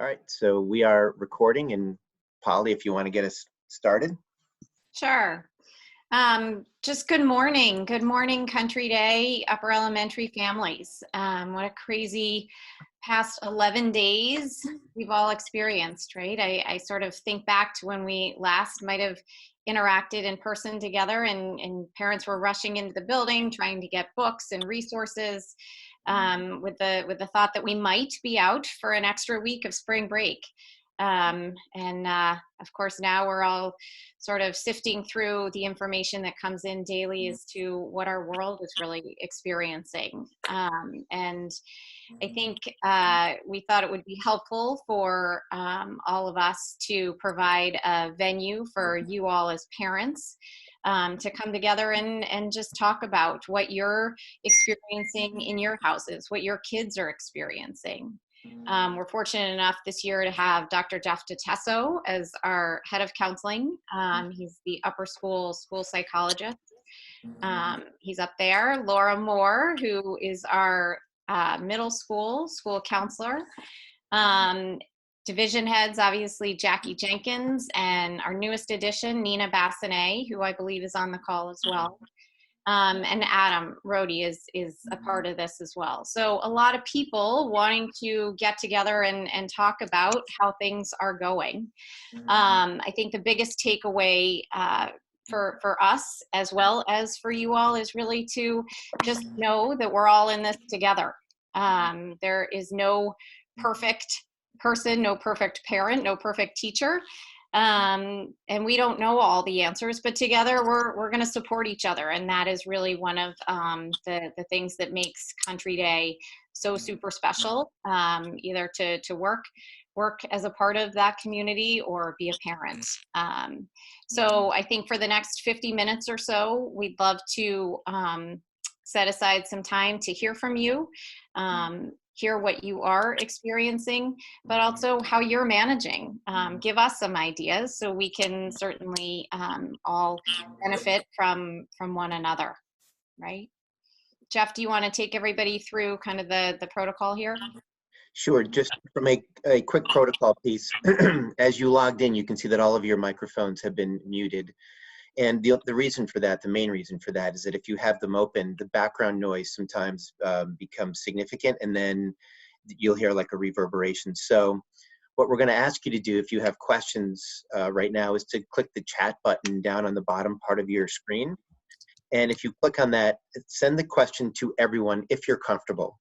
All right, so we are recording, and Polly, if you want to get us started. Sure. Just good morning. Good morning, Country Day, upper elementary families. What a crazy past 11 days we've all experienced, right? I sort of think back to when we last might have interacted in person together and parents were rushing into the building trying to get books and resources with the thought that we might be out for an extra week of spring break. Of course, now we're all sort of sifting through the information that comes in daily as to what our world is really experiencing. And I think we thought it would be helpful for all of us to provide a venue for you all as parents to come together and just talk about what you're experiencing in your houses, what your kids are experiencing. We're fortunate enough this year to have Dr. Jeff DeTesso as our head of counseling. He's the upper school psychologist. He's up there. Laura Moore, who is our middle school counselor. Division heads, obviously, Jackie Jenkins, and our newest addition, Nina Bassinet, who I believe is on the call as well. And Adam Rohde is a part of this as well. So a lot of people wanting to get together and talk about how things are going. I think the biggest takeaway for us as well as for you all is really to just know that we're all in this together. There is no perfect person, no perfect parent, no perfect teacher. And we don't know all the answers, but together we're going to support each other. And that is really one of the things that makes Country Day so super special, either to work as a part of that community or be a parent. So I think for the next 50 minutes or so, we'd love to set aside some time to hear from you, hear what you are experiencing, but also how you're managing. Give us some ideas so we can certainly all benefit from one another, right? Jeff, do you want to take everybody through kind of the protocol here? Sure, just from a quick protocol piece, as you logged in, you can see that all of your microphones have been muted. And the reason for that, the main reason for that, is that if you have them open, the background noise sometimes becomes significant, and then you'll hear like a reverberation. So what we're going to ask you to do, if you have questions right now, is to click the chat button down on the bottom part of your screen. And if you click on that, send the question to everyone if you're comfortable.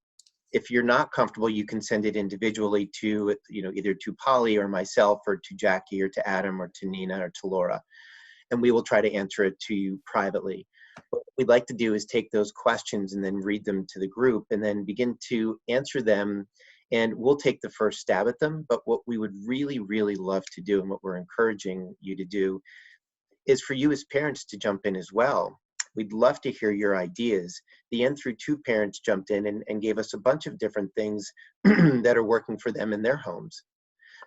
If you're not comfortable, you can send it individually to, either to Polly or myself, or to Jackie, or to Adam, or to Nina, or to Laura. And we will try to answer it to you privately. What we'd like to do is take those questions and then read them to the group and then begin to answer them, and we'll take the first stab at them. But what we would really, really love to do, and what we're encouraging you to do, is for you as parents to jump in as well. We'd love to hear your ideas. The N-2 parents jumped in and gave us a bunch of different things that are working for them in their homes.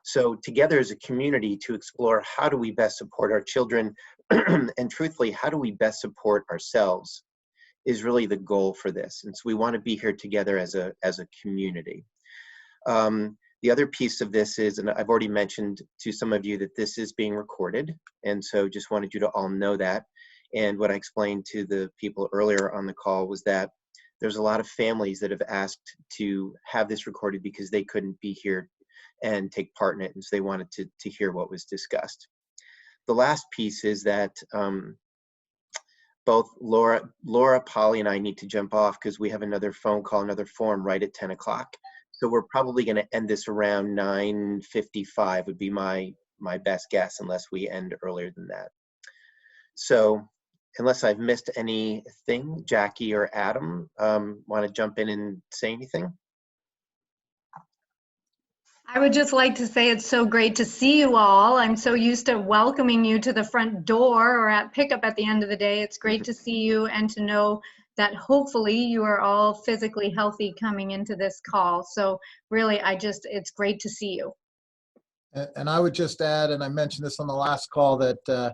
So together as a community to explore how do we best support our children and truthfully, how do we best support ourselves is really the goal for this. And so we want to be here together as a community. The other piece of this is, and I've already mentioned to some of you that this is being recorded. And so just wanted you to all know that. And what I explained to the people earlier on the call was that there's a lot of families that have asked to have this recorded because they couldn't be here and take part in it, and so they wanted to hear what was discussed. The last piece is that both Laura, Polly, and I need to jump off because we have another phone call, another forum right at 10 o'clock. So we're probably going to end this around 9:55 would be my best guess, unless we end earlier than that. So unless I've missed anything, Jackie or Adam want to jump in and say anything? I would just like to say it's so great to see you all. I'm so used to welcoming you to the front door or at pickup at the end of the day. It's great to see you and to know that hopefully you are all physically healthy coming into this call. So really, it's great to see you. And I would just add, and I mentioned this on the last call, that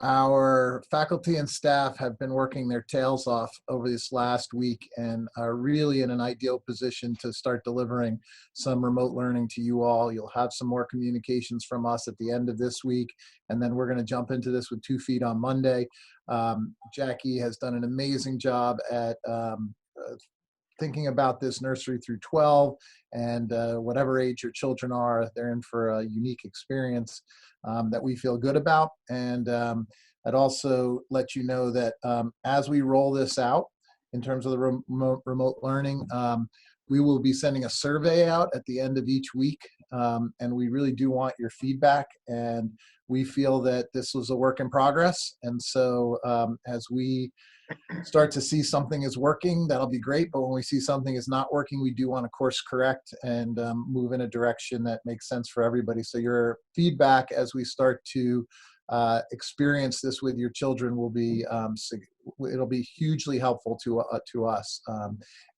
Our faculty and staff have been working their tails off over this last week and are really in an ideal position to start delivering some remote learning to you all. You'll have some more communications from us at the end of this week, and then we're going to jump into this with 2 feet on Monday. Jackie has done an amazing job at thinking about this nursery through 12, and whatever age your children are, they're in for a unique experience that we feel good about. And I'd also let you know that as we roll this out in terms of the remote learning, we will be sending a survey out at the end of each week, and we really do want your feedback. And we feel that this was a work in progress, and so as we start to see something is working, that'll be great. But when we see something is not working, we do want to course correct and move in a direction that makes sense for everybody. So your feedback as we start to experience this with your children will be, it'll be hugely helpful to us.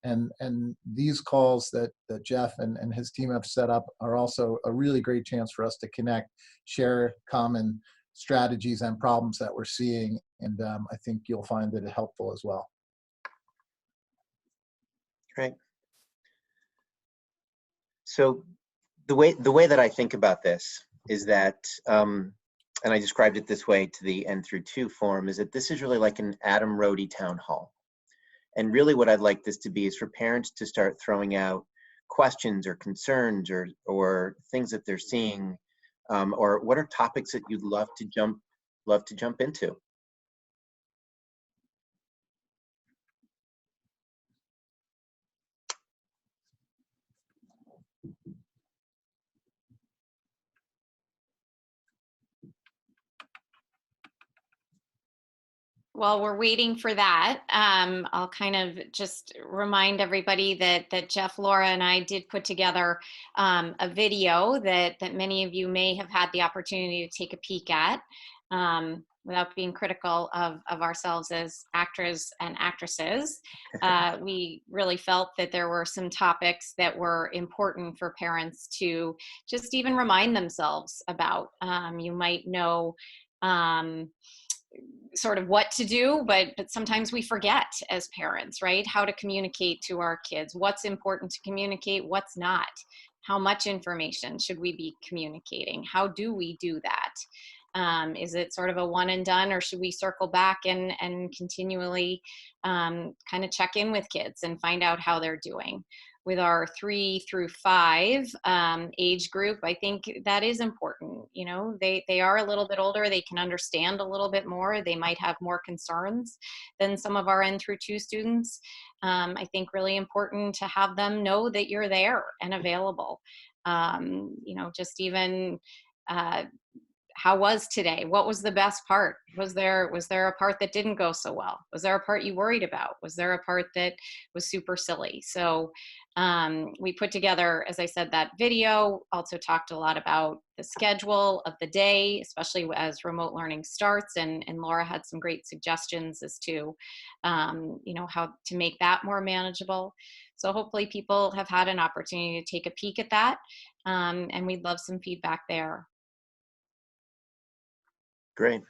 And these calls that Jeff and his team have set up are also a really great chance for us to connect, share common strategies and problems that we're seeing, and I think you'll find it helpful as well. Great. So the way that I think about this is that, and I described it this way to the N through 2 forum, is that this is really like an Adam Rohde town hall. And really what I'd like this to be is for parents to start throwing out questions or concerns or things that they're seeing, or what are topics that you'd love to jump into. While we're waiting for that, I'll kind of just remind everybody that Jeff, Laura, and I did put together a video that many of you may have had the opportunity to take a peek at, without being critical of ourselves as actors and actresses. We really felt that there were some topics that were important for parents to just even remind themselves about. You might know sort of what to do, but sometimes we forget as parents, right? How to communicate to our kids, what's important to communicate, what's not, how much information should we be communicating, how do we do that? Is it sort of a one and done, or should we circle back and continually kind of check in with kids and find out how they're doing? With our 3 through 5 age group, I think that is important. You know, they are a little bit older, they can understand a little bit more, they might have more concerns than some of our N through 2 students. I think really important to have them know that you're there and available. You know, just even how was today? What was the best part? Was there a part that didn't go so well? Was there a part you worried about? Was there a part that was super silly? So we put together, as I said, that video, also talked a lot about the schedule of the day, especially as remote learning starts. And Laura had some great suggestions as to, you know, how to make that more manageable. So hopefully people have had an opportunity to take a peek at that. And we'd love some feedback there. Great.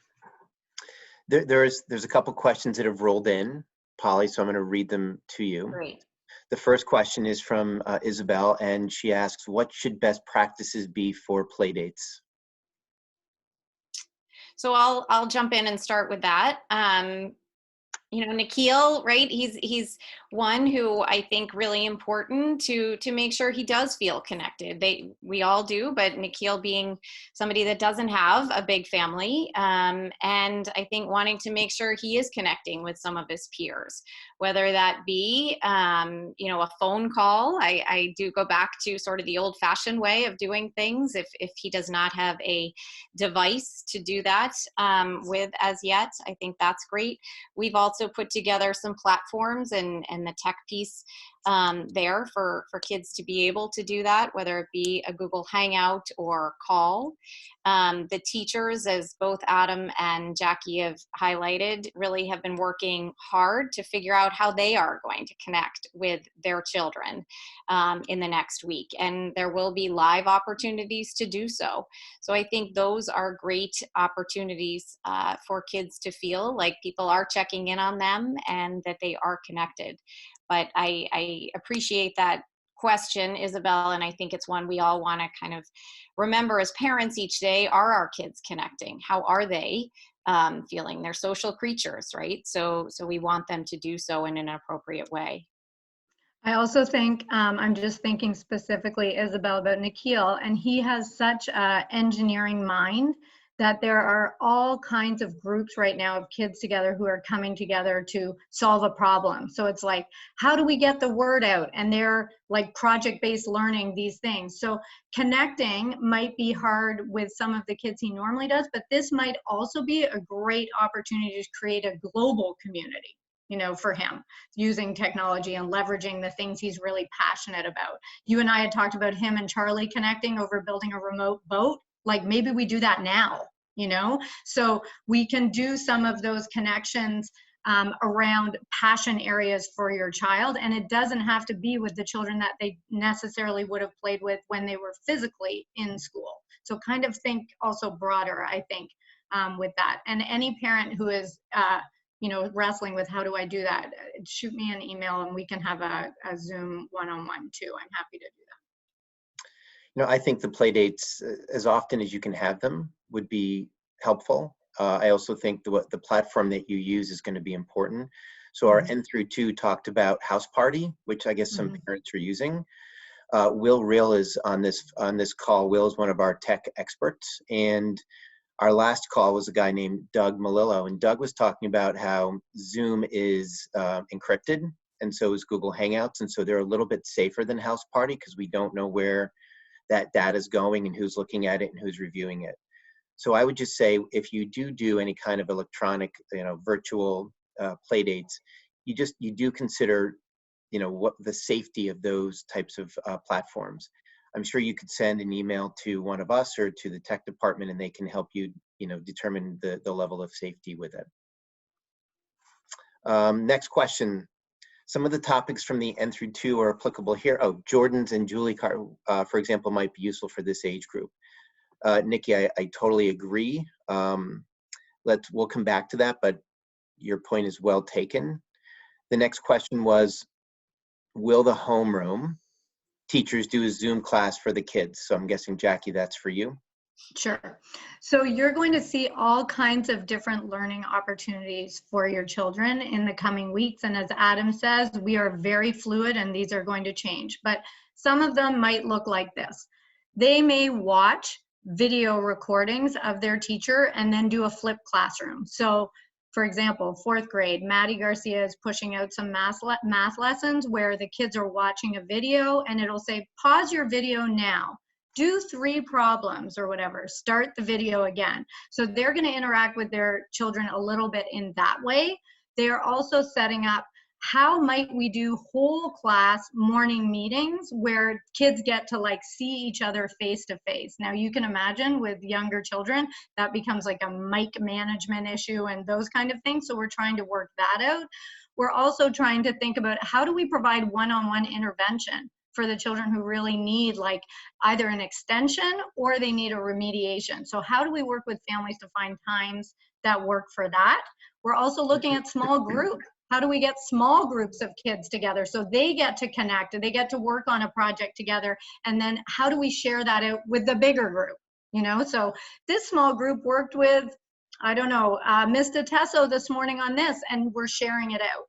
There's a couple questions that have rolled in, Polly, so I'm going to read them to you. Great. The first question is from Isabel, and she asks, what should best practices be for play dates? So I'll jump in and start with that. You know, Nikhil, right? He's one who I think really important to make sure he does feel connected. We all do, but Nikhil being somebody that doesn't have a big family, and I think wanting to make sure he is connecting with some of his peers, whether that be you know, a phone call. I do go back to sort of the old-fashioned way of doing things if he does not have a device to do that with as yet. I think that's great. We've also put together some platforms, and the tech piece there for kids to be able to do that, whether it be a Google Hangout or call. The teachers, as both Adam and Jackie have highlighted, really have been working hard to figure out how they are going to connect with their children in the next week. And there will be live opportunities to do so. So I think those are great opportunities for kids to feel like people are checking in on them and that they are connected. But I appreciate that question, Isabel, and I think it's one we all want to kind of remember as parents each day. Are our kids connecting? How are they feeling? They're social creatures, right? So we want them to do so in an appropriate way. I also think, I'm just thinking specifically, Isabel, about Nikhil, and he has such an engineering mind that there are all kinds of groups right now of kids together who are coming together to solve a problem. So it's like, how do we get the word out? And they're like project-based learning, these things. So connecting might be hard with some of the kids he normally does, but this might also be a great opportunity to create a global community, you know, for him, using technology and leveraging the things he's really passionate about. You and I had talked about him and Charlie connecting over building a remote boat. Like maybe we do that now, you know? So we can do some of those connections around passion areas for your child. And it doesn't have to be with the children that they necessarily would have played with when they were physically in school. So kind of think also broader, I think, with that. And any parent who is, you know, wrestling with how do I do that, shoot me an email and we can have a Zoom one-on-one too. I'm happy to do that. You know, I think the play dates, as often as you can have them, would be helpful. I also think the platform that you use is going to be important. So our N through 2 talked about House Party, which I guess some parents are using. Will Real is on this call. Will is one of our tech experts, and our last call was a guy named Doug Malillo, and Doug was talking about how Zoom is encrypted, and so is Google Hangouts, and so they're a little bit safer than House Party because we don't know where that data is going and who's looking at it and who's reviewing it. So I would just say, if you do any kind of electronic, you know, virtual play dates, you do consider, you know, what the safety of those types of platforms. I'm sure you could send an email to one of us or to the tech department, and they can help you, you know, determine the level of safety with it. Next question. Some of the topics from the N through 2 are applicable here. Oh, Jordan's and Julie Carr, for example, might be useful for this age group. Nikki, I totally agree. We'll come back to that, but your point is well taken. The next question was, will the homeroom teachers do a Zoom class for the kids? So I'm guessing, Jackie, that's for you. Sure. So you're going to see all kinds of different learning opportunities for your children in the coming weeks. And as Adam says, we are very fluid and these are going to change. But some of them might look like this. They may watch video recordings of their teacher and then do a flipped classroom. So for example, 4th grade, Maddie Garcia is pushing out some math lessons where the kids are watching a video and it'll say, pause your video now. Do 3 problems or whatever, start the video again. So they're going to interact with their children a little bit in that way. They're also setting up, how might we do whole class morning meetings where kids get to like see each other face to face. Now you can imagine with younger children, that becomes like a mic management issue and those kind of things. So we're trying to work that out. We're also trying to think about how do we provide one-on-one intervention for the children who really need like either an extension or they need a remediation. So how do we work with families to find times that work for that? We're also looking at small groups. How do we get small groups of kids together so they get to connect and they get to work on a project together? And then how do we share that out with the bigger group? You know, so this small group worked with, I don't know, Ms. DeTesso this morning on this, and we're sharing it out.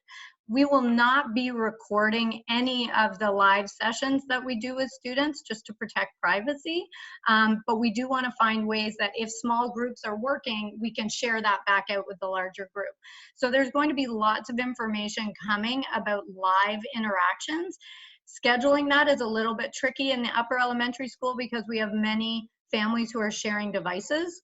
We will not be recording any of the live sessions that we do with students just to protect privacy, but we do want to find ways that if small groups are working, we can share that back out with the larger group. So there's going to be lots of information coming about live interactions. Scheduling that is a little bit tricky in the upper elementary school because we have many families who are sharing devices.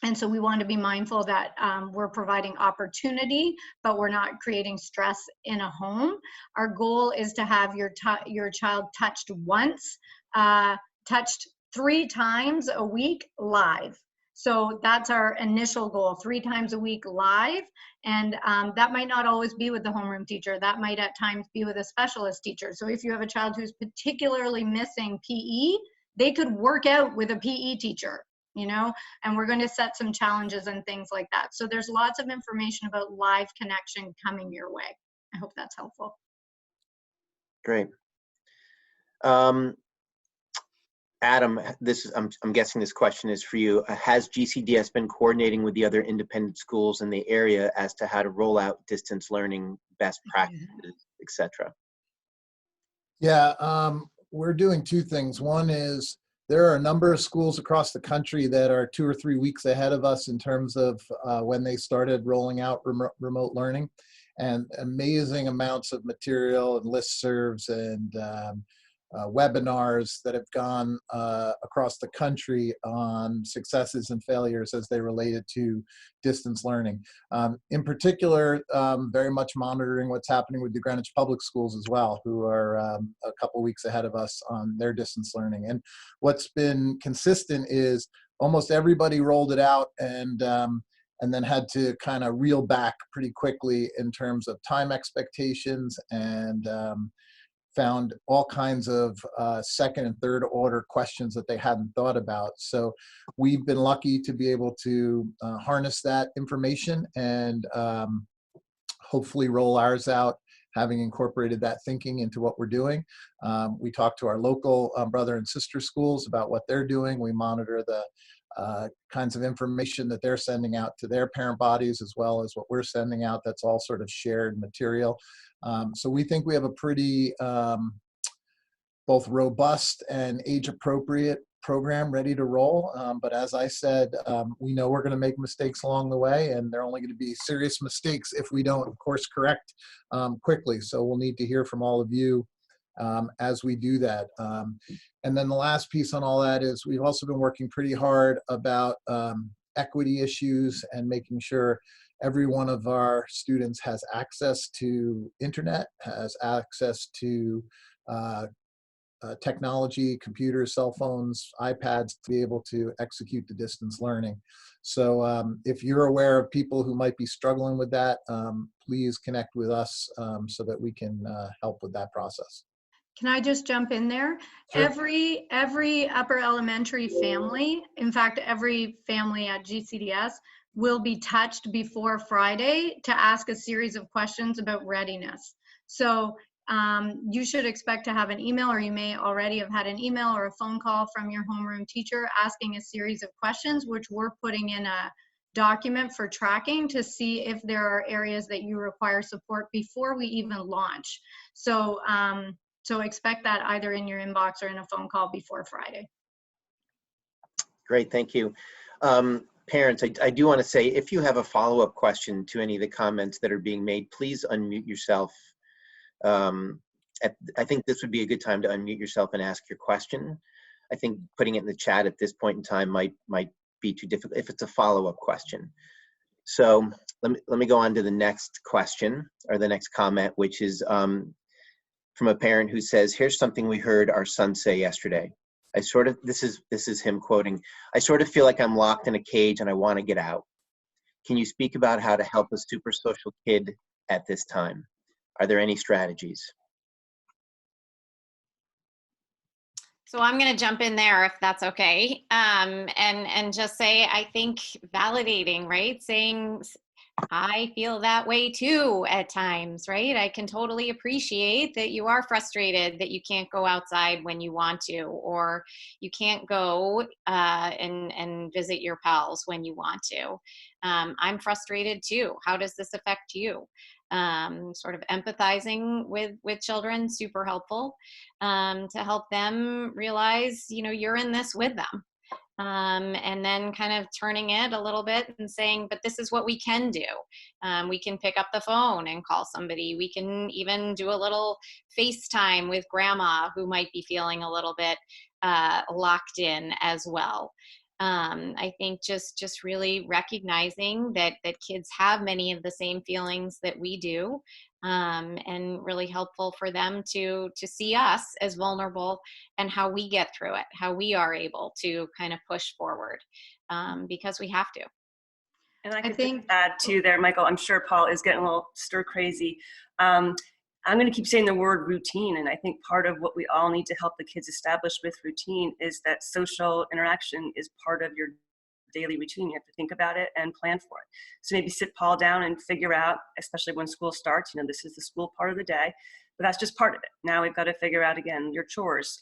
And so we want to be mindful that we're providing opportunity, but we're not creating stress in a home. Our goal is to have your child touched once, touched 3 times a week live. So that's our initial goal, 3 times a week live. And that might not always be with the homeroom teacher. That might at times be with a specialist teacher. So if you have a child who's particularly missing PE, they could work out with a PE teacher, you know, and we're going to set some challenges and things like that. So there's lots of information about live connection coming your way. I hope that's helpful. Great. Adam, I'm guessing this question is for you. Has GCDS been coordinating with the other independent schools in the area as to how to roll out distance learning best practices, etc.? Yeah, we're doing 2 things. One is there are a number of schools across the country that are 2 or 3 weeks ahead of us in terms of when they started rolling out remote learning, and amazing amounts of material and listservs and webinars that have gone across the country on successes and failures as they related to distance learning. In particular, very much monitoring what's happening with the Greenwich Public Schools as well, who are a couple weeks ahead of us on their distance learning. And what's been consistent is almost everybody rolled it out and then had to kind of reel back pretty quickly in terms of time expectations and found all kinds of second and third order questions that they hadn't thought about. So we've been lucky to be able to harness that information and hopefully roll ours out, having incorporated that thinking into what we're doing. We talk to our local brother and sister schools about what they're doing. We monitor the kinds of information that they're sending out to their parent bodies, as well as what we're sending out. That's all sort of shared material. So we think we have a pretty both robust and age-appropriate program ready to roll. But as I said, we know we're going to make mistakes along the way, and they're only going to be serious mistakes if we don't, of course, correct quickly. So we'll need to hear from all of you as we do that. And then the last piece on all that is we've also been working pretty hard about equity issues and making sure every one of our students has access to internet, has access to technology, computers, cell phones, iPads to be able to execute the distance learning. So if you're aware of people who might be struggling with that, please connect with us so that we can help with that process. Can I just jump in there? Sure. Every upper elementary family, in fact, every family at GCDS will be touched before Friday to ask a series of questions about readiness. So you should expect to have an email, or you may already have had an email or a phone call from your homeroom teacher asking a series of questions, which we're putting in a document for tracking to see if there are areas that you require support before we even launch. So so expect that either in your inbox or in a phone call before Friday. Great, thank you. Parents, I do want to say, if you have a follow-up question to any of the comments that are being made, please unmute yourself. I think this would be a good time to unmute yourself and ask your question. I think putting it in the chat at this point in time might be too difficult if it's a follow-up question. So let me go on to the next question, or the next comment, which is from a parent who says, here's something we heard our son say yesterday. This is him quoting, "I sort of feel like I'm locked in a cage and I want to get out. Can you speak about how to help a super social kid at this time? Are there any strategies?" So I'm going to jump in there if that's okay, and just say, I think validating, right? Saying, I feel that way too at times, right? I can totally appreciate that you are frustrated that you can't go outside when you want to, or you can't go and visit your pals when you want to. I'm frustrated too. How does this affect you? Sort of empathizing with children, super helpful to help them realize, you know, you're in this with them. And then kind of turning it a little bit and saying, but this is what we can do. We can pick up the phone and call somebody. We can even do a little FaceTime with grandma who might be feeling a little bit locked in as well. I think just really recognizing that kids have many of the same feelings that we do, and really helpful for them to see us as vulnerable and how we get through it, how we are able to kind of push forward, because we have to. And I I could just think, add to there, Michael, I'm sure Paul is getting a little stir crazy. I'm going to keep saying the word routine. And I think part of what we all need to help the kids establish with routine is that social interaction is part of your daily routine. You have to think about it and plan for it. So maybe sit Paul down and figure out, especially when school starts, this is the school part of the day, but that's just part of it. Now we've got to figure out, again, your chores,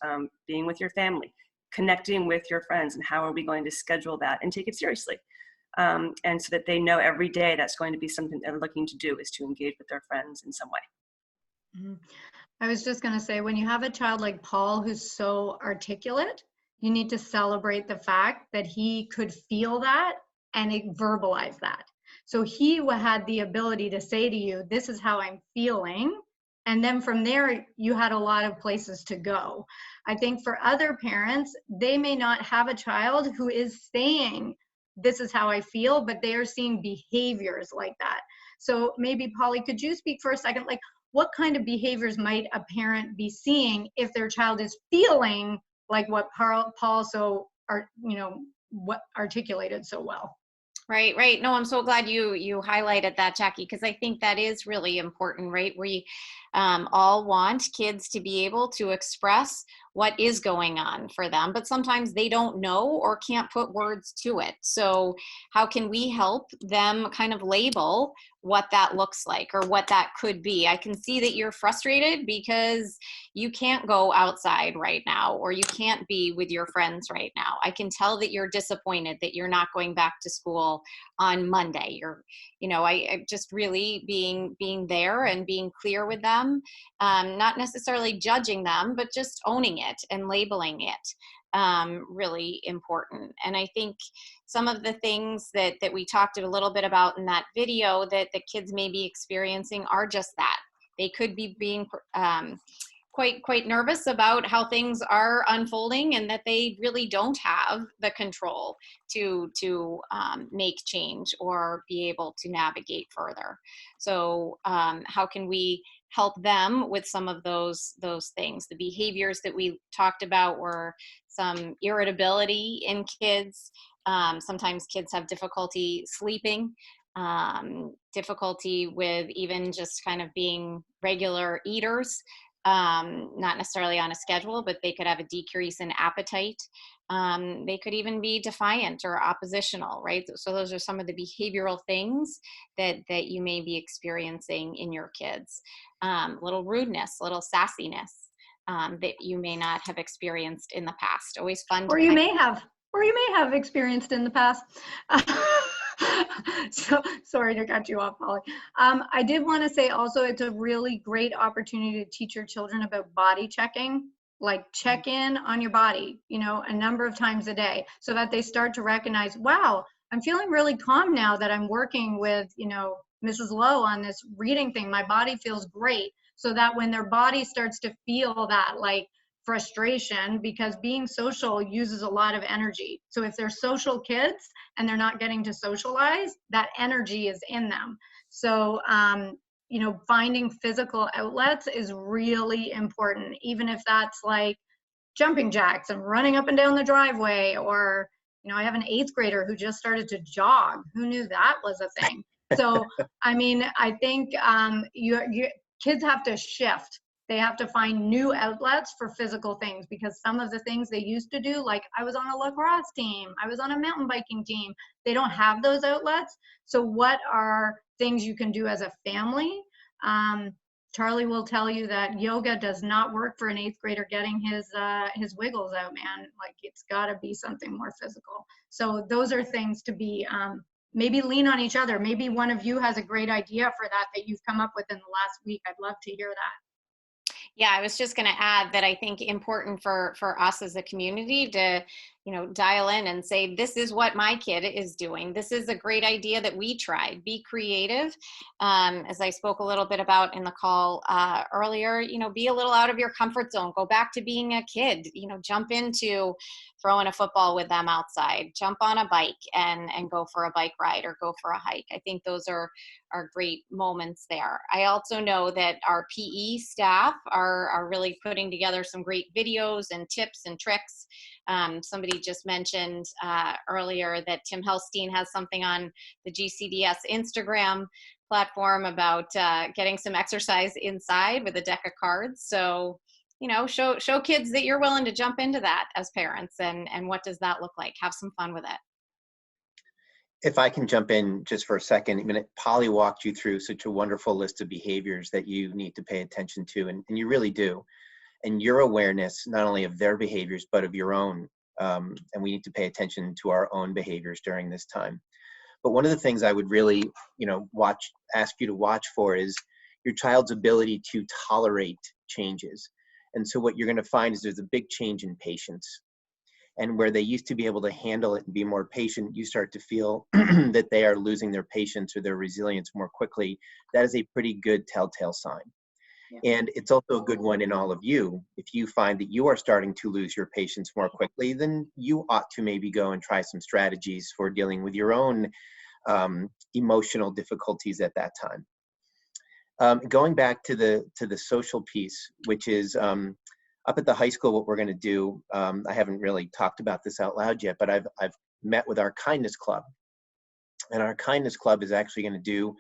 being with your family, connecting with your friends, and how are we going to schedule that and take it seriously. And so that they know every day that's going to be something they're looking to do, is to engage with their friends in some way. I was just going to say, when you have a child like Paul who's so articulate, you need to celebrate the fact that he could feel that and verbalize that. So he had the ability to say to you, this is how I'm feeling. And then from there, you had a lot of places to go. I think for other parents, they may not have a child who is saying, this is how I feel, but they are seeing behaviors like that. So maybe, Polly, could you speak for a second? Like, what kind of behaviors might a parent be seeing if their child is feeling like what Paul articulated so well? Right. No, I'm so glad you highlighted that, Jackie, because I think that is really important, right? We all want kids to be able to express what is going on for them, but sometimes they don't know or can't put words to it. So how can we help them kind of label what that looks like or what that could be? I can see that you're frustrated because you can't go outside right now, or you can't be with your friends right now. I can tell that you're disappointed that you're not going back to school on Monday. I just really being there and being clear with them, not necessarily judging them, but just owning it and labeling it, really important. And I think some of the things that we talked a little bit about in that video that the kids may be experiencing are just that. They could be being quite nervous about how things are unfolding, and that they really don't have the control to make change or be able to navigate further. So how can we help them with some of those things? The behaviors that we talked about were some irritability in kids. Sometimes kids have difficulty sleeping, difficulty with even just kind of being regular eaters, not necessarily on a schedule, but they could have a decrease in appetite. They could even be defiant or oppositional, right? So those are some of the behavioral things that you may be experiencing in your kids. Little rudeness, little sassiness, that you may not have experienced in the past. Always fun. Or you may have experienced in the past. So sorry to cut you off, Polly. I did want to say also, it's a really great opportunity to teach your children about body checking. Like, check in on your body, a number of times a day, so that they start to recognize, wow, I'm feeling really calm now that I'm working with, Mrs. Lowe on this reading thing. My body feels great. So that when their body starts to feel that like frustration, because being social uses a lot of energy. So if they're social kids and they're not getting to socialize, that energy is in them. So, finding physical outlets is really important, even if that's like jumping jacks and running up and down the driveway, or, I have an 8th grader who just started to jog. Who knew that was a thing? So, I think your kids have to shift. They have to find new outlets for physical things, because some of the things they used to do, like I was on a lacrosse team, I was on a mountain biking team, they don't have those outlets. So what are things you can do as a family? Charlie will tell you that yoga does not work for an 8th grader getting his wiggles out, man. Like, it's got to be something more physical. So those are things to be, maybe lean on each other. Maybe one of you has a great idea for that you've come up with in the last week. I'd love to hear that. Yeah, I was just going to add that I think important for us as a community to, dial in and say, this is what my kid is doing. This is a great idea that we tried. Be creative. As I spoke a little bit about in the call earlier, be a little out of your comfort zone. Go back to being a kid, jump into throwing a football with them outside, jump on a bike and go for a bike ride or go for a hike. I think those are great moments there. I also know that our PE staff are really putting together some great videos and tips and tricks. Somebody just mentioned earlier that Tim Helstein has something on the GCDS Instagram platform about getting some exercise inside with a deck of cards. So, you know, show kids that you're willing to jump into that as parents, and what does that look like? Have some fun with it. If I can jump in just for a second, I mean, Polly walked you through such a wonderful list of behaviors that you need to pay attention to, and you really do. And your awareness, not only of their behaviors, but of your own, and we need to pay attention to our own behaviors during this time. But one of the things I would really, you know, ask you to watch for is your child's ability to tolerate changes. And so what you're going to find is there's a big change in patience. And where they used to be able to handle it and be more patient, you start to feel that they are losing their patience or their resilience more quickly. That is a pretty good telltale sign. Yeah. And it's also a good one in all of you. If you find that you are starting to lose your patience more quickly, then you ought to maybe go and try some strategies for dealing with your own emotional difficulties at that time. Going back to the social piece, which is up at the high school, what we're going to do, I haven't really talked about this out loud yet, but I've met with our Kindness Club. And our Kindness Club is actually going to do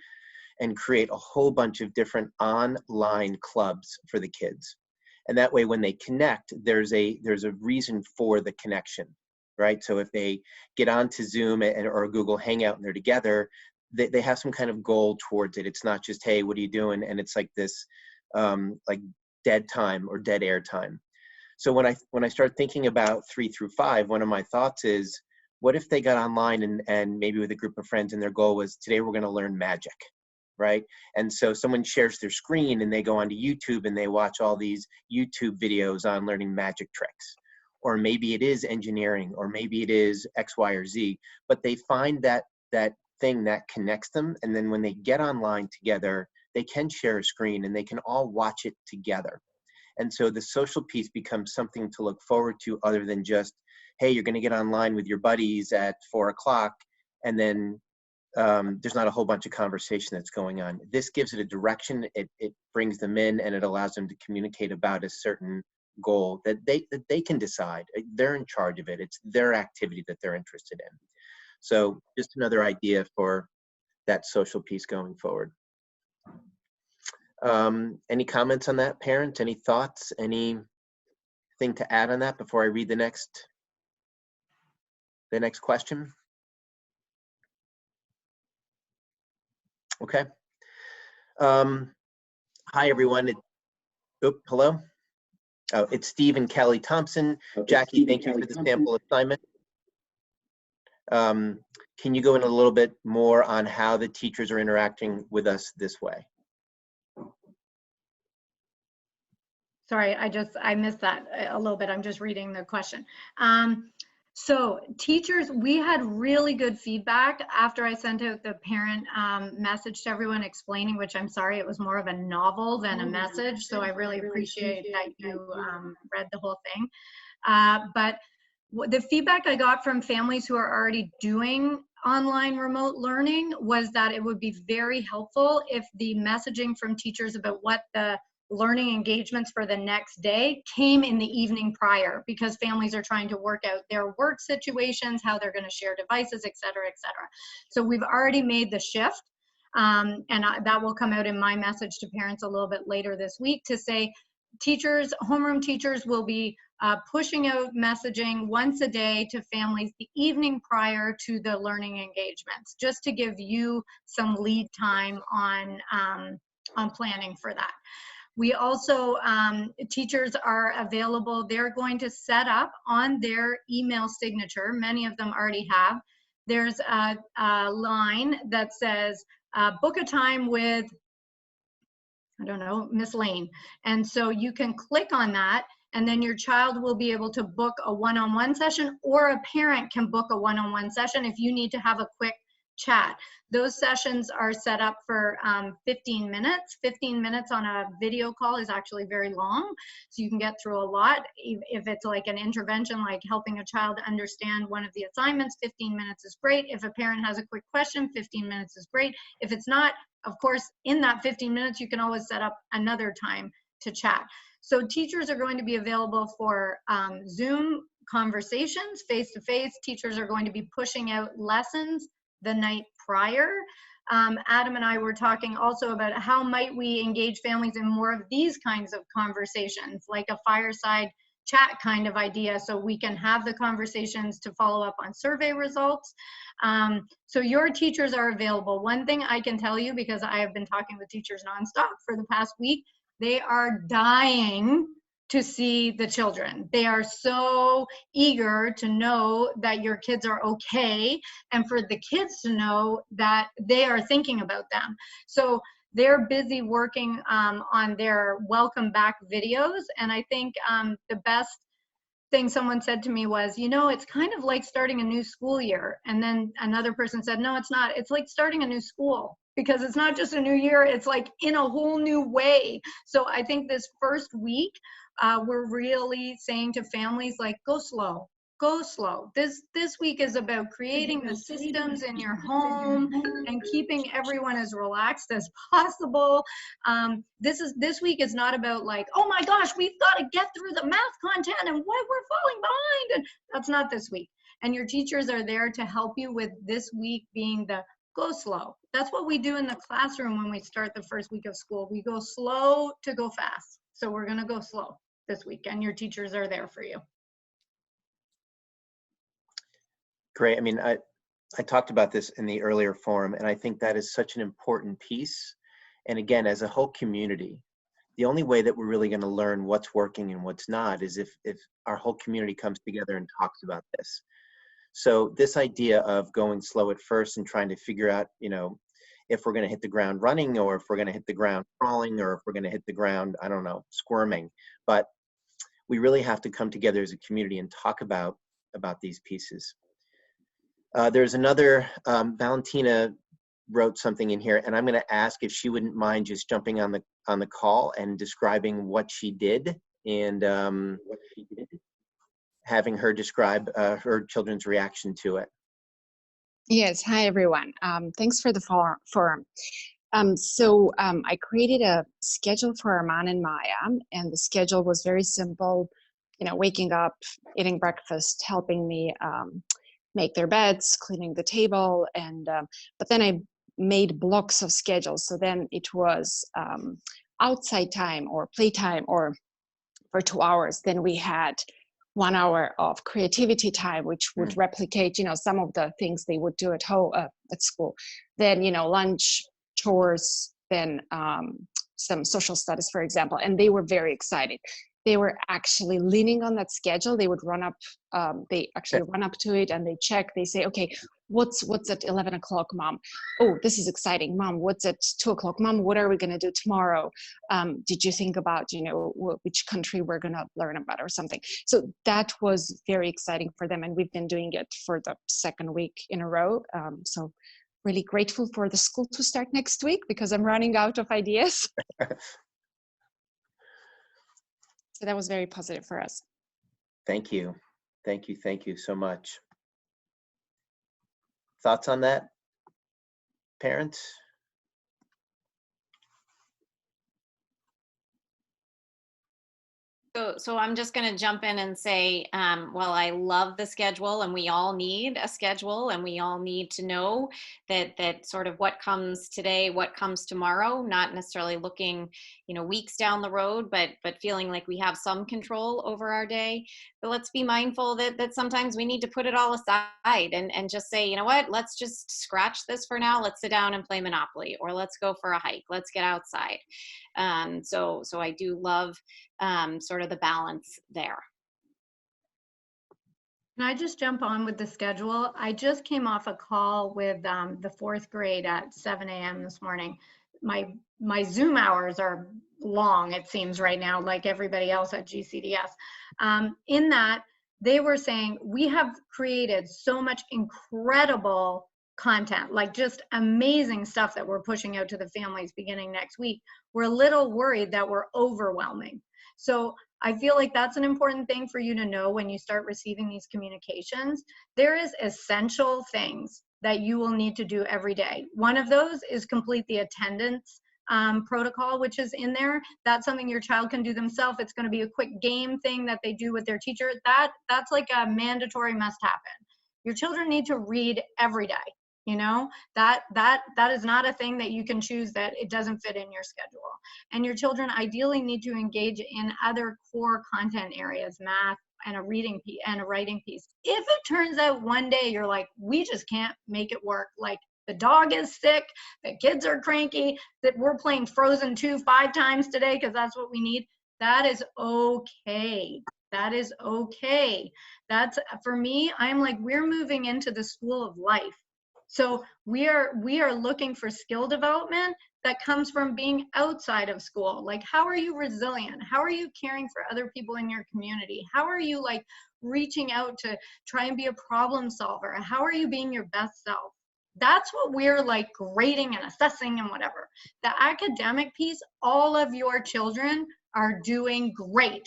and create a whole bunch of different online clubs for the kids. And that way, when they connect, there's a reason for the connection, right? So if they get onto Zoom or Google Hangout and they're together, they have some kind of goal towards it. It's not just, hey, what are you doing? And it's like this, like dead time or dead air time. So when I start thinking about 3 through 5, one of my thoughts is, what if they got online and maybe with a group of friends and their goal was, today we're going to learn magic, right? And so someone shares their screen and they go onto YouTube and they watch all these YouTube videos on learning magic tricks. Or maybe it is engineering, or maybe it is X, Y, or Z, but they find that thing that connects them. And then when they get online together, they can share a screen and they can all watch it together. And so the social piece becomes something to look forward to, other than just, hey, you're going to get online with your buddies at 4 o'clock, and then there's not a whole bunch of conversation that's going on. This gives it a direction. It brings them in, and it allows them to communicate about a certain goal that they can decide. They're in charge of it. It's their activity that they're interested in. So just another idea for that social piece going forward. Any comments on that, parents? Any thoughts? Anything to add on that before I read the next question? Okay. Hi, everyone. Hello. Oh, it's Steve and Kelly Thompson. Jackie, thank you for the sample assignment. Can you go in a little bit more on how the teachers are interacting with us this way? Sorry, I missed that a little bit. I'm just reading the question. So teachers, we had really good feedback after I sent out the parent message to everyone explaining, which I'm sorry, it was more of a novel than a message. So I really appreciate that you read the whole thing. But the feedback I got from families who are already doing online remote learning was that it would be very helpful if the messaging from teachers about what the learning engagements for the next day came in the evening prior, because families are trying to work out their work situations, how they're going to share devices, et cetera, et cetera. So we've already made the shift, and that will come out in my message to parents a little bit later this week, to say teachers, homeroom teachers will be pushing out messaging once a day to families the evening prior to the learning engagements, just to give you some lead time on planning for that. We also, teachers are available, they're going to set up on their email signature, many of them already have, there's a line that says, book a time with, I don't know, Miss Lane. And so you can click on that, and then your child will be able to book a one-on-one session, or a parent can book a one-on-one session if you need to have a quick chat. Those sessions are set up for 15 minutes. 15 minutes on a video call is actually very long, so you can get through a lot. If it's like an intervention, like helping a child understand one of the assignments, 15 minutes is great. If a parent has a quick question, 15 minutes is great. If it's not, of course, in that 15 minutes, you can always set up another time to chat. So teachers are going to be available for Zoom conversations, face-to-face. Teachers are going to be pushing out lessons the night prior. Adam and I were talking also about how might we engage families in more of these kinds of conversations, like a fireside chat kind of idea, so we can have the conversations to follow up on survey results. So your teachers are available. One thing I can tell you, because I have been talking with teachers nonstop for the past week, they are dying to see the children. They are so eager to know that your kids are okay, and for the kids to know that they are thinking about them. So they're busy working on their welcome back videos. And I think the best thing someone said to me was, you know, it's kind of like starting a new school year. And then another person said, no, it's not. It's like starting a new school, because it's not just a new year, it's like in a whole new way. So I think this first week, we're really saying to families, like, go slow. Go slow. This week is about creating the systems in your home and keeping everyone as relaxed as possible. This week is not about like, oh my gosh, we've got to get through the math content and what we're falling behind. And that's not this week. And your teachers are there to help you with this week being the go slow. That's what we do in the classroom when we start the first week of school. We go slow to go fast. So we're going to go slow this week, and your teachers are there for you. Great. I mean, I talked about this in the earlier forum, and I think that is such an important piece. And again, as a whole community, the only way that we're really going to learn what's working and what's not is if our whole community comes together and talks about this. So this idea of going slow at first and trying to figure out, you know, if we're going to hit the ground running, or if we're going to hit the ground crawling, or if we're going to hit the ground, I don't know, squirming. But we really have to come together as a community and talk about these pieces. There's another, Valentina wrote something in here, and I'm going to ask if she wouldn't mind just jumping on the call and describing what she did, and having her describe her children's reaction to it. Yes, hi everyone. Thanks for the forum. I created a schedule for Arman and Maya, and the schedule was very simple. You know, waking up, eating breakfast, helping me make their beds, cleaning the table, and but then I made blocks of schedules. So then it was outside time or playtime, or for 2 hours. Then we had 1 hour of creativity time, which would replicate, you know, some of the things they would do at home, at school. Then, you know, lunch, chores, then some social studies, for example. And they were very excited. They were actually leaning on that schedule. They would run up, they actually run up to it and they check. They say, okay, what's at 11 o'clock, Mom? Oh, this is exciting. Mom, what's at 2 o'clock? Mom, what are we going to do tomorrow? Did you think about, you know, which country we're going to learn about or something? So that was very exciting for them. And we've been doing it for the second week in a row. So really grateful for the school to start next week, because I'm running out of ideas. So that was very positive for us. Thank you. Thank you. Thank you so much. Thoughts on that, parents? So I'm just going to jump in and say, well, I love the schedule, and we all need a schedule, and we all need to know that sort of what comes today, what comes tomorrow, not necessarily looking, you know, weeks down the road, but feeling like we have some control over our day. But let's be mindful that sometimes we need to put it all aside and just say, you know what, let's just scratch this for now. Let's sit down and play Monopoly, or let's go for a hike. Let's get outside. So I do love sort of the balance there. Can I just jump on with the schedule? I just came off a call with the 4th grade at 7 a.m. this morning. My Zoom hours are long, it seems right now, like everybody else at GCDS. In that, they were saying, we have created so much incredible content, like just amazing stuff that we're pushing out to the families beginning next week. We're a little worried that we're overwhelming. So I feel like that's an important thing for you to know when you start receiving these communications. There is essential things that you will need to do every day. One of those is complete the attendance protocol, which is in there. That's something your child can do themselves. It's going to be a quick game thing that they do with their teacher. That's like a mandatory must happen. Your children need to read every day. You know, that is not a thing that you can choose that it doesn't fit in your schedule. And your children ideally need to engage in other core content areas, math and a reading piece and a writing piece. If it turns out one day you're like, we just can't make it work, like the dog is sick, the kids are cranky, that we're playing Frozen 2 5 times today because that's what we need, that is okay. That is okay. That's, for me, I'm like, we're moving into the school of life. So we are looking for skill development that comes from being outside of school. Like, how are you resilient? How are you caring for other people in your community? How are you like reaching out to try and be a problem solver? How are you being your best self? That's what we're like grading and assessing and whatever. The academic piece, all of your children are doing great.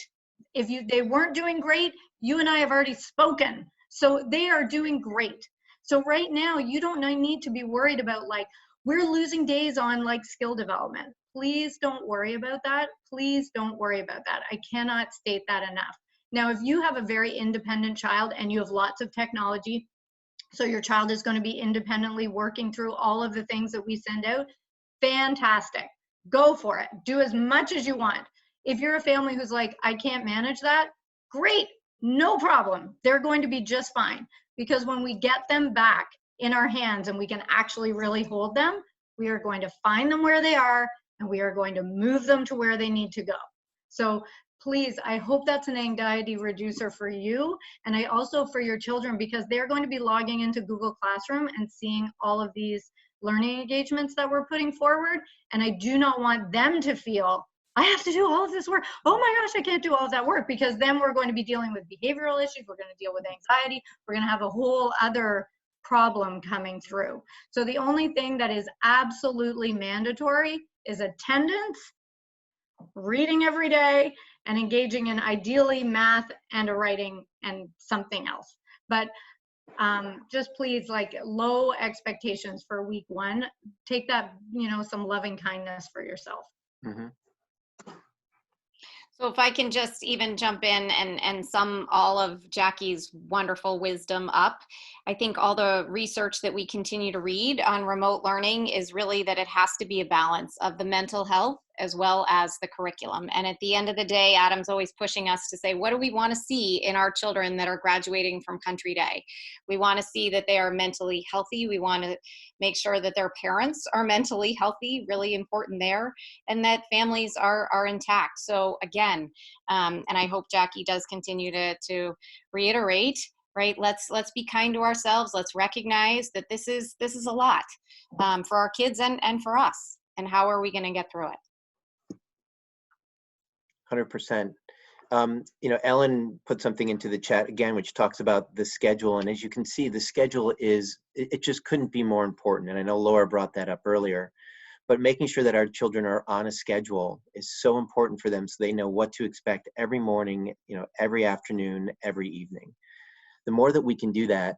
If they weren't doing great, you and I have already spoken. So they are doing great. So right now, you don't need to be worried about like, we're losing days on like skill development. Please don't worry about that. Please don't worry about that. I cannot state that enough. Now, if you have a very independent child and you have lots of technology, so your child is going to be independently working through all of the things that we send out, fantastic. Go for it. Do as much as you want. If you're a family who's like, I can't manage that, great, no problem. They're going to be just fine. Because when we get them back in our hands and we can actually really hold them, we are going to find them where they are and we are going to move them to where they need to go. So please, I hope that's an anxiety reducer for you, and I also for your children, because they're going to be logging into Google Classroom and seeing all of these learning engagements that we're putting forward. And I do not want them to feel, I have to do all of this work. Oh my gosh, I can't do all of that work, because then we're going to be dealing with behavioral issues. We're going to deal with anxiety. We're going to have a whole other problem coming through. So the only thing that is absolutely mandatory is attendance, reading every day, and engaging in ideally math and a writing and something else. But just please, like, low expectations for week one. Take that, some loving kindness for yourself. Mm-hmm. So if I can just even jump in and sum all of Jackie's wonderful wisdom up, I think all the research that we continue to read on remote learning is really that it has to be a balance of the mental health as well as the curriculum. And at the end of the day, Adam's always pushing us to say, what do we want to see in our children that are graduating from Country Day? We want to see that they are mentally healthy. We want to make sure that their parents are mentally healthy, really important there, and that families are intact. So again, and I hope Jackie does continue to reiterate, right? Let's be kind to ourselves. Let's recognize that this is a lot for our kids and for us. And how are we going to get through it? 100%. Ellen put something into the chat again, which talks about the schedule. And as you can see, the schedule it just couldn't be more important. And I know Laura brought that up earlier, but making sure that our children are on a schedule is so important for them, so they know what to expect every morning, every afternoon, every evening. The more that we can do that,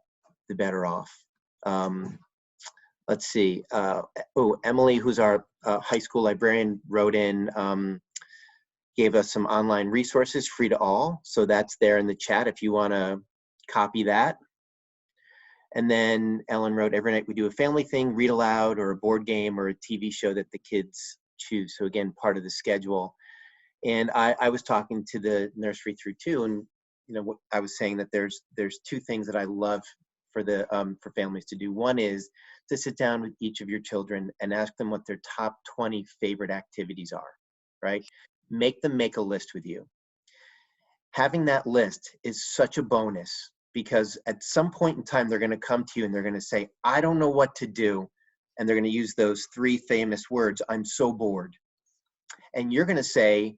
the better off. Let's see. Emily, who's our high school librarian, wrote in, gave us some online resources, free to all. So that's there in the chat if you want to copy that. And then Ellen wrote, every night we do a family thing, read aloud, or a board game, or a TV show that the kids choose. So again, part of the schedule. And I was talking to the nursery through 2, and I was saying that there's 2 things that I love for families to do. One is to sit down with each of your children and ask them what their top 20 favorite activities are, right? Make them make a list with you. Having that list is such a bonus, because at some point in time, they're going to come to you and they're going to say, I don't know what to do. And they're going to use those 3 famous words, I'm so bored. And you're going to say,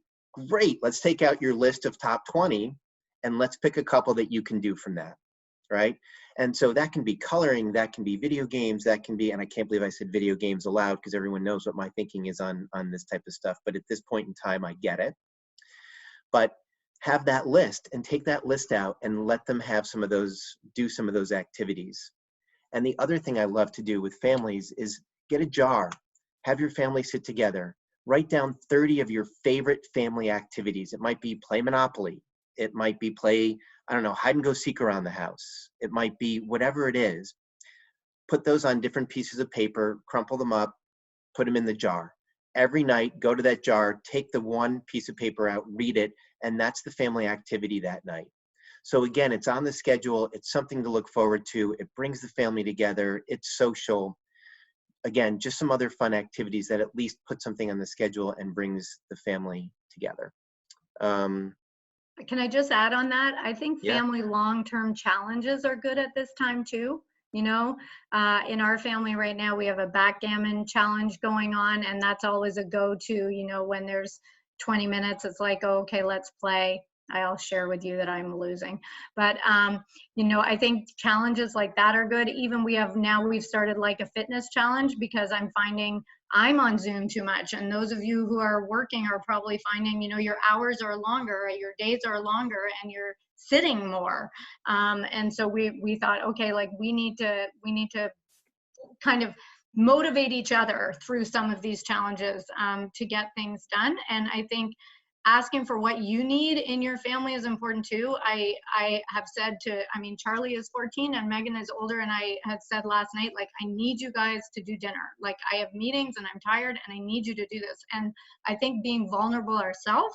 great, let's take out your list of top 20 and let's pick a couple that you can do from that. right? And so that can be coloring, that can be video games, that can be, and I can't believe I said video games aloud because everyone knows what my thinking is on this type of stuff. But at this point in time, I get it. But have that list and take that list out and let them have some of those, do some of those activities. And the other thing I love to do with families is get a jar, have your family sit together, write down 30 of your favorite family activities. It might be play Monopoly. It might be play, I don't know, hide and go seek around the house. It might be whatever it is. Put those on different pieces of paper, crumple them up, put them in the jar. Every night, go to that jar, take the one piece of paper out, read it, and that's the family activity that night. So again, it's on the schedule. It's something to look forward to. It brings the family together. It's social. Again, just some other fun activities that at least put something on the schedule and brings the family together. Can I just add on that? I think Yeah. family long-term challenges are good at this time too. You know, in our family right now, we have a backgammon challenge going on, and that's always a go-to. You know, when there's 20 minutes, it's like, oh, okay, let's play. I'll share with you that I'm losing. But, you know, I think challenges like that are good. Even we've started like a fitness challenge because I'm finding I'm on Zoom too much. And those of you who are working are probably finding, you know, your hours are longer, your days are longer, and you're sitting more. And so we thought, okay, like we need to kind of motivate each other through some of these challenges to get things done. And I think asking for what you need in your family is important too. I have said Charlie is 14 and Megan is older, and I had said last night, like, I need you guys to do dinner. Like, I have meetings and I'm tired and I need you to do this. And I think being vulnerable ourselves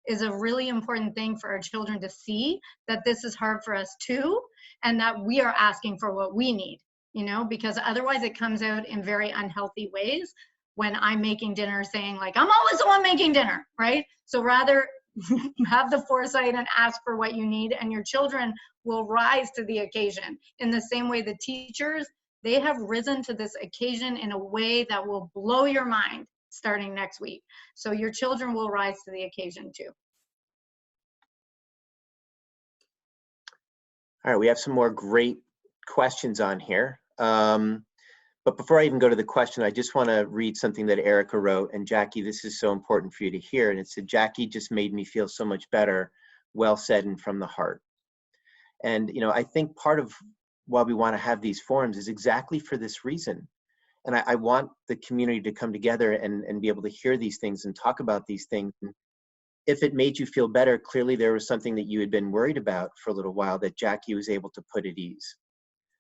is a really important thing for our children to see, that this is hard for us too, and that we are asking for what we need, you know, because otherwise it comes out in very unhealthy ways when I'm making dinner saying like, I'm always the one making dinner, right? So rather have the foresight and ask for what you need, and your children will rise to the occasion. In the same way the teachers, they have risen to this occasion in a way that will blow your mind starting next week. So your children will rise to the occasion too. All right, we have some more great questions on here. But before I even go to the question, I just want to read something that Erica wrote. And Jackie, this is so important for you to hear. And it said, Jackie just made me feel so much better. Well said and from the heart. And, you know, I think part of why we want to have these forums is exactly for this reason. And I want the community to come together and be able to hear these things and talk about these things. And if it made you feel better, clearly there was something that you had been worried about for a little while that Jackie was able to put at ease.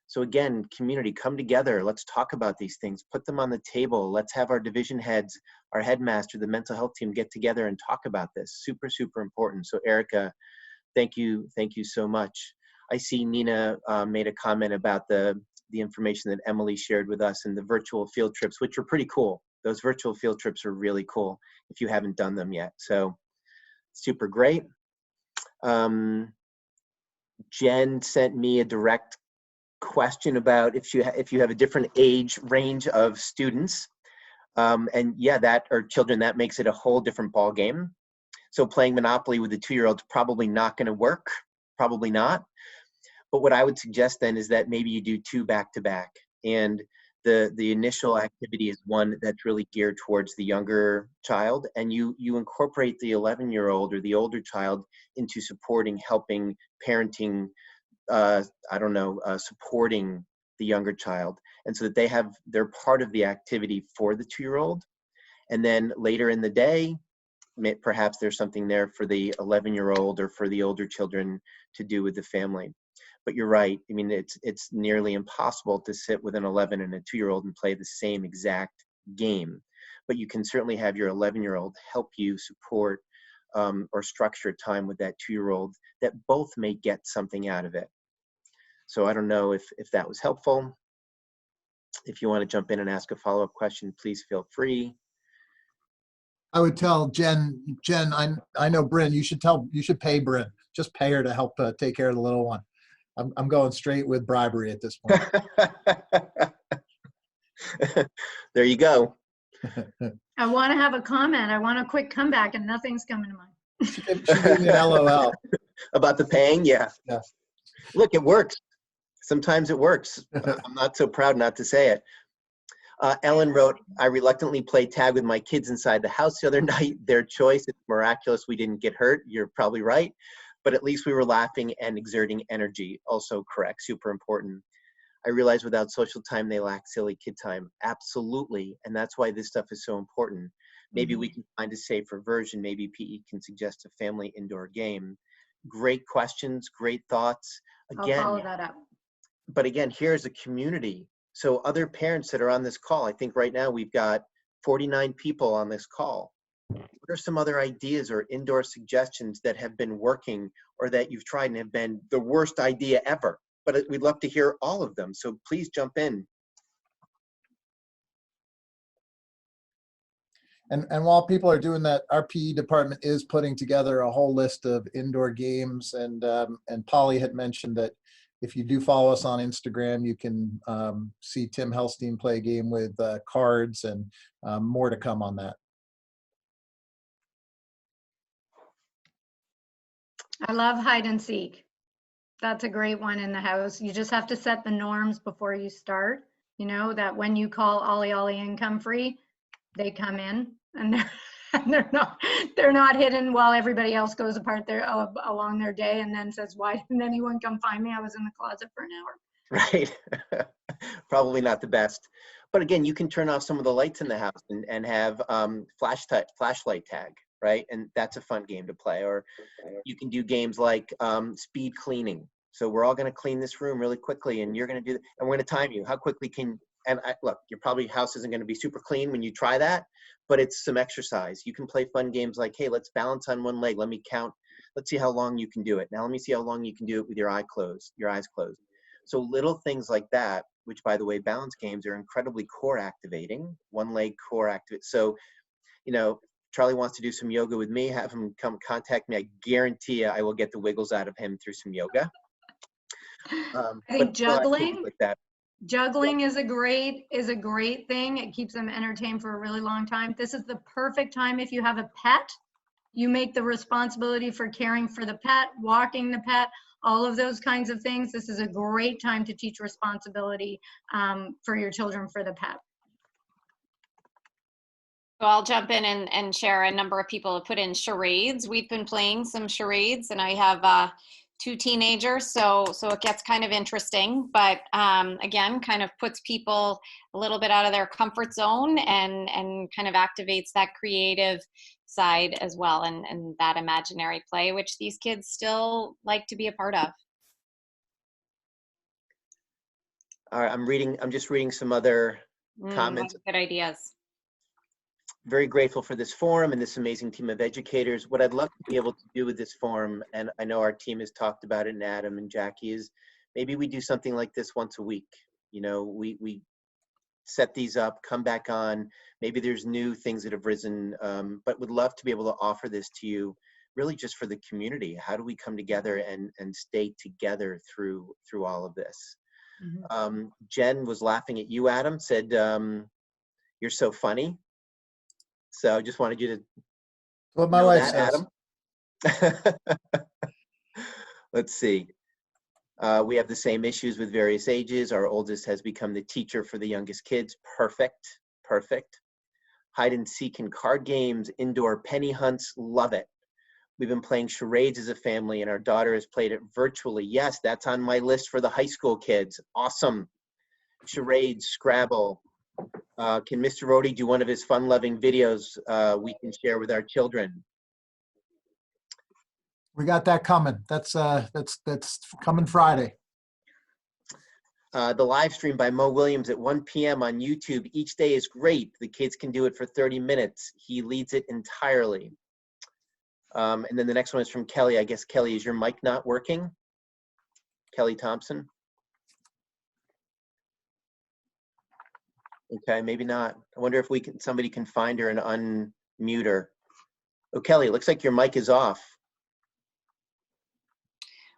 So again, community, come together. Let's talk about these things. Put them on the table. Let's have our division heads, our headmaster, the mental health team get together and talk about this. Super, super important. So Erica, thank you so much. I see Nina made a comment about the information that Emily shared with us and the virtual field trips, which are pretty cool. Those virtual field trips are really cool if you haven't done them yet. So super great. Jen sent me a direct question about if you have a different age range of students, and yeah, that or children, that makes it a whole different ball game. So playing Monopoly with a 2-year-old is probably not going to work, probably not. But what I would suggest then is that maybe you do 2 back-to-back, and the initial activity is one that's really geared towards the younger child, and you incorporate the 11-year-old or the older child into supporting, helping, parenting, supporting the younger child, and so that they're part of the activity for the 2-year-old. And then later in the day, perhaps there's something there for the 11-year-old or for the older children to do with the family. But you're right. I mean, it's nearly impossible to sit with an 11 and a 2-year-old and play the same exact game. But you can certainly have your 11-year-old help you support or structure time with that 2-year-old that both may get something out of it. So I don't know if that was helpful. If you want to jump in and ask a follow-up question, please feel free. I would tell Jen, I know Bryn, you should pay Bryn. Just pay her to help take care of the little one. I'm going straight with bribery at this point. There you go. I want to have a comment. I want a quick comeback, and nothing's coming to mind. She gave me an LOL. About the paying, yeah. Yeah. Look, it works. Sometimes it works. I'm not so proud not to say it. Ellen wrote, I reluctantly played tag with my kids inside the house the other night. Their choice. It's miraculous we didn't get hurt. You're probably right. But at least we were laughing and exerting energy. Also correct. Super important. I realize without social time, they lack silly kid time. Absolutely. And that's why this stuff is so important. Maybe we can find a safer version. Maybe PE can suggest a family indoor game. Great questions, great thoughts. Again, I'll follow that up. but again, here's a community. So other parents that are on this call, I think right now we've got 49 people on this call. What are some other ideas or indoor suggestions that have been working or that you've tried and have been the worst idea ever? But we'd love to hear all of them. So please jump in. And while people are doing that, our PE department is putting together a whole list of indoor games. And Polly had mentioned that if you do follow us on Instagram, you can see Tim Helstein play a game with cards, and more to come on that. I love hide and seek. That's a great one in the house. You just have to set the norms before you start. You know, that when you call Ollie Ollie income free, they come in and they're not hidden while everybody else goes apart there along their day and then says, why didn't anyone come find me? I was in the closet for an hour. Right. Probably not the best. But again, you can turn off some of the lights in the house and have flashlight tag, right? And that's a fun game to play. Or you can do games like speed cleaning. So we're all going to clean this room really quickly, and you're going to do that, and we're going to time you. How quickly can, and look, your probably house isn't going to be super clean when you try that, but it's some exercise. You can play fun games like, hey, let's balance on one leg. Let me count. Let's see how long you can do it. Now let me see how long you can do it with your eyes closed. So little things like that, which by the way, balance games are incredibly core activating, one leg core activate. So, you know, Charlie wants to do some yoga with me, have him come contact me. I guarantee you I will get the wiggles out of him through some yoga. I think juggling, like that. juggling is a great thing. It keeps them entertained for a really long time. This is the perfect time if you have a pet. You make the responsibility for caring for the pet, walking the pet, all of those kinds of things. This is a great time to teach responsibility for your children, for the pet. So I'll jump in and share. A number of people have put in charades. We've been playing some charades, and I have 2 teenagers, so it gets kind of interesting. But again, kind of puts people a little bit out of their comfort zone and kind of activates that creative side as well, and that imaginary play, which these kids still like to be a part of. All right, I'm just reading some other comments. Good ideas. Very grateful for this forum and this amazing team of educators. What I'd love to be able to do with this forum, and I know our team has talked about it, and Adam and Jackie, is maybe we do something like this once a week. You know, we set these up, come back on. Maybe there's new things that have risen, but would love to be able to offer this to you, really just for the community. How do we come together and stay together through all of this? Mm-hmm. Jen was laughing at you, Adam, said, you're so funny. So I just wanted you to what my wife says. Adam. Let's see. We have the same issues with various ages. Our oldest has become the teacher for the youngest kids. Perfect. Hide and seek and card games, indoor penny hunts. Love it. We've been playing charades as a family, and our daughter has played it virtually. Yes, that's on my list for the high school kids. Awesome. Charades, Scrabble. Can Mr. Rohde do one of his fun-loving videos we can share with our children? We got that coming. That's coming Friday. The live stream by Mo Williams at 1 p.m. on YouTube each day is great. The kids can do it for 30 minutes. He leads it entirely. And then the next one is from Kelly. I guess, Kelly, is your mic not working? Kelly Thompson? Okay, maybe not. I wonder if somebody can find her and unmute her. Oh, Kelly, it looks like your mic is off.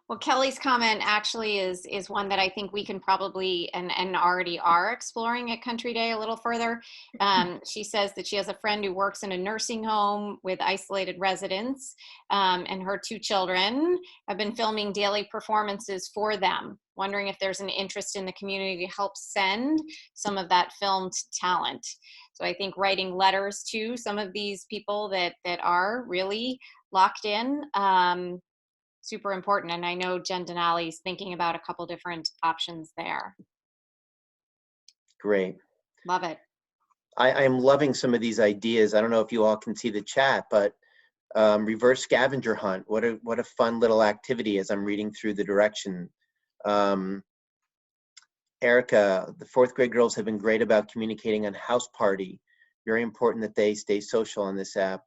Well, Kelly's comment actually is one that I think we can probably and already are exploring at Country Day a little further. She says that she has a friend who works in a nursing home with isolated residents, and her 2 children have been filming daily performances for them. wondering if there's an interest in the community to help send some of that filmed talent. So I think writing letters to some of these people that are really locked in, super important. And I know Jen Denali's thinking about a couple different options there. Great. Love it. I am loving some of these ideas. I don't know if you all can see the chat, but reverse scavenger hunt. What a fun little activity as I'm reading through the direction. Erica, the 4th grade girls have been great about communicating on House Party. Very important that they stay social on this app.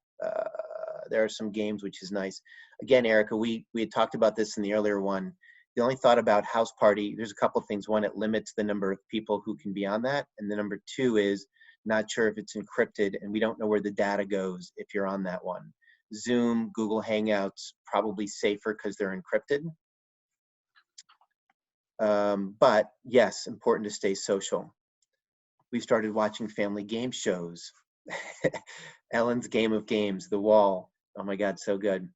There are some games, which is nice. Again, Erica, we had talked about this in the earlier one. The only thought about House Party, there's a couple of things. One, it limits the number of people who can be on that. And the number 2 is not sure if it's encrypted, and we don't know where the data goes if you're on that one. Zoom, Google Hangouts, probably safer because they're encrypted. But yes, important to stay social. We started watching family game shows. Ellen's Game of Games, The Wall. Oh my God, so good.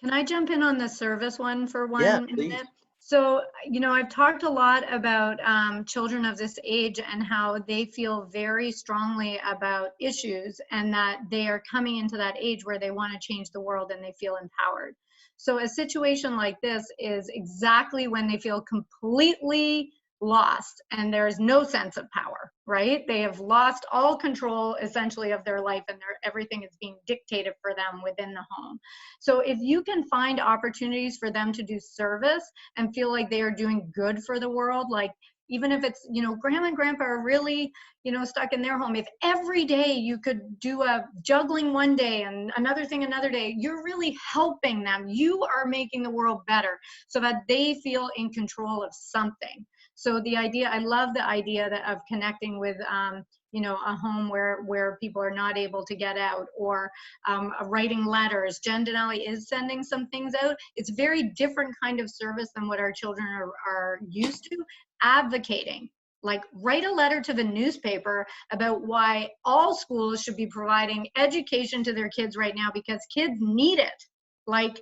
Can I jump in on the service one for one Yeah, minute? please. So, I've talked a lot about children of this age and how they feel very strongly about issues, and that they are coming into that age where they want to change the world and they feel empowered. So a situation like this is exactly when they feel completely lost and there's no sense of power, right? They have lost all control essentially of their life, and everything is being dictated for them within the home. So if you can find opportunities for them to do service and feel like they are doing good for the world, like even if it's, grandma and grandpa are really, stuck in their home, if every day you could do a juggling one day and another thing another day, you're really helping them. You are making the world better so that they feel in control of something. So the idea, I love the idea of connecting with, a home where people are not able to get out, or writing letters. Jen Denali is sending some things out. It's very different kind of service than what our children are used to. Advocating, like write a letter to the newspaper about why all schools should be providing education to their kids right now, because kids need it. Like,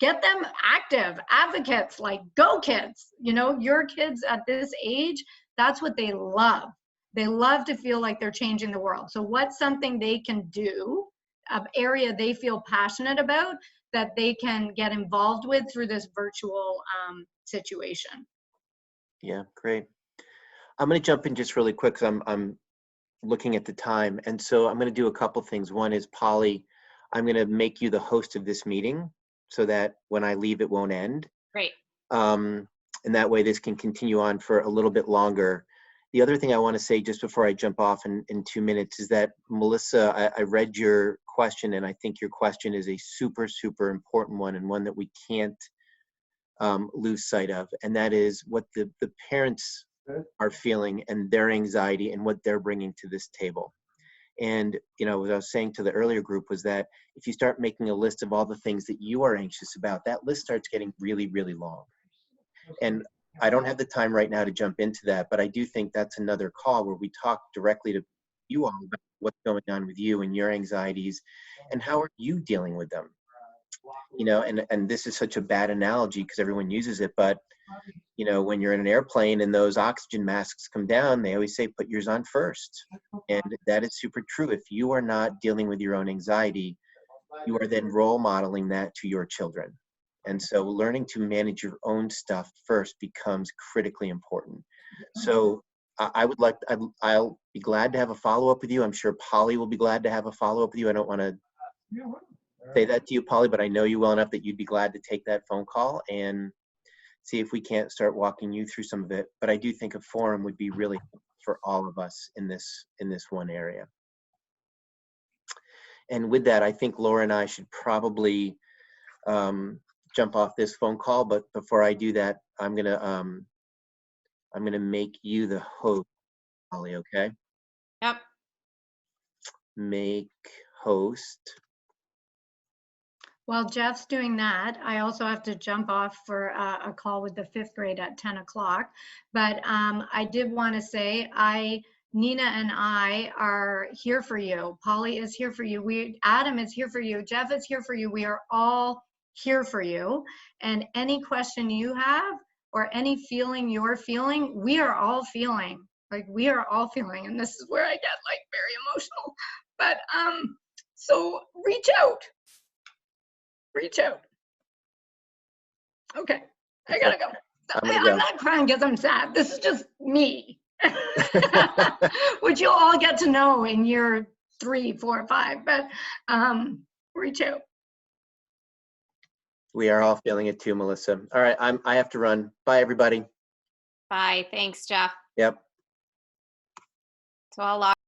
get them active advocates, like go kids. Your kids at this age, that's what they love. They love to feel like they're changing the world. So what's something they can do, an area they feel passionate about, that they can get involved with through this virtual situation? Yeah, great. I'm going to jump in just really quick because I'm looking at the time. And so I'm going to do a couple things. One is, Polly, I'm going to make you the host of this meeting so that when I leave, it won't end. Great. And that way this can continue on for a little bit longer. The other thing I want to say just before I jump off in 2 minutes is that, Melissa, I read your question, and I think your question is a super, super important one, and one that we can't lose sight of. And that is what the parents are feeling and their anxiety and what they're bringing to this table. And, what I was saying to the earlier group was that if you start making a list of all the things that you are anxious about, that list starts getting really, really long. And I don't have the time right now to jump into that, but I do think that's another call where we talk directly to you all about what's going on with you and your anxieties and how are you dealing with them. And this is such a bad analogy because everyone uses it, but when you're in an airplane and those oxygen masks come down, they always say, put yours on first. And that is super true. If you are not dealing with your own anxiety, you are then role modeling that to your children. And so learning to manage your own stuff first becomes critically important. So I'll be glad to have a follow-up with you. I'm sure Polly will be glad to have a follow-up with you. I don't want to say that to you, Polly, but I know you well enough that you'd be glad to take that phone call and see if we can't start walking you through some of it. But I do think a forum would be really for all of us in this one area. And with that, I think Laura and I should probably jump off this phone call. But before I do that, I'm gonna make you the host, Polly. Okay? Yep. Make host. While Jeff's doing that, I also have to jump off for a call with the 5th grade at 10 o'clock. But I did want to say, Nina and I are here for you. Polly is here for you. Adam is here for you. Jeff is here for you. We are all here for you. And any question you have or any feeling you're feeling, we are all feeling. Like, we are all feeling, and this is where I get like very emotional. But so reach out. Reach out. Okay, I gotta go. I'm gonna go. I'm not crying because I'm sad. This is just me. Which you'll all get to know in year 3, 4, 5. But reach out. We are all feeling it too, Melissa. All right, I have to run. Bye, everybody. Bye. Thanks, Jeff. Yep. So I'll log